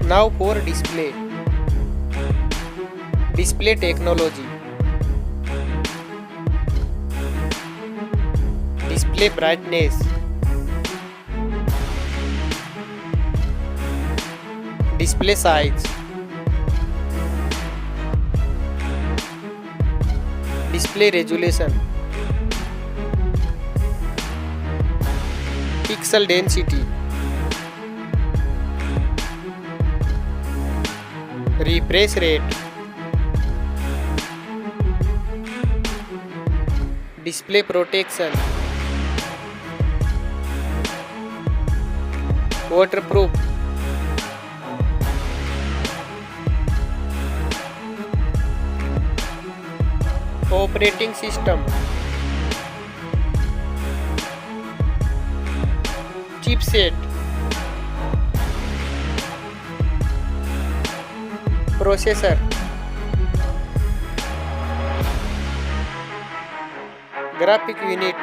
Now for display. Display technology. Display brightness. Display size. Display resolution. Pixel density. Refresh rate. Display protection. Waterproof. Operating system. Chipset. Processor. Graphic unit.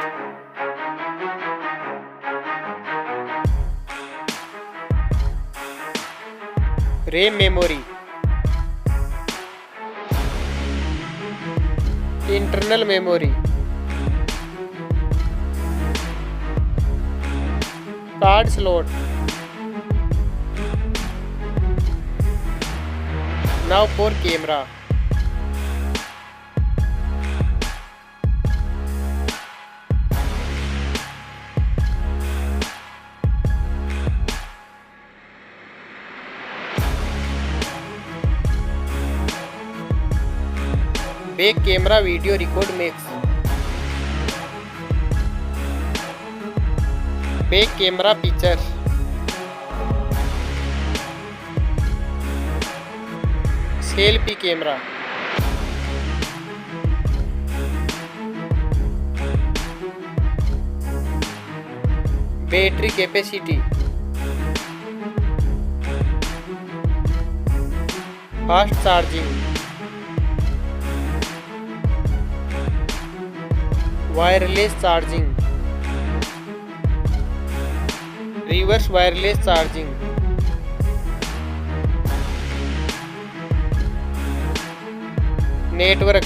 RAM memory. Internal memory. Card slot. Now for camera. Back camera video record max. Back camera picture. Selfie camera. Battery capacity. Fast charging. Wireless charging. Reverse wireless charging. Network.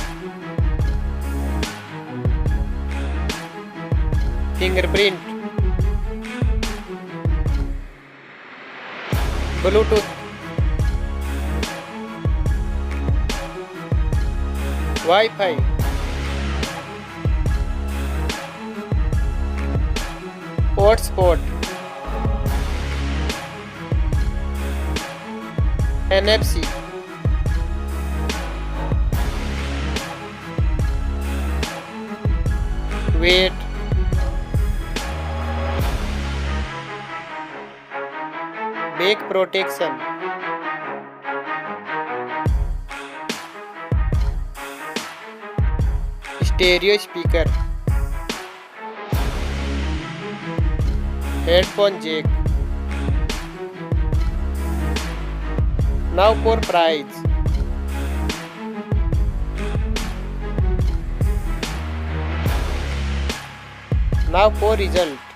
Fingerprint. Bluetooth. Wi-Fi. Hotspot. NFC. Weight. Back protection. Stereo speaker. Headphone jack. Now for price. Now for result.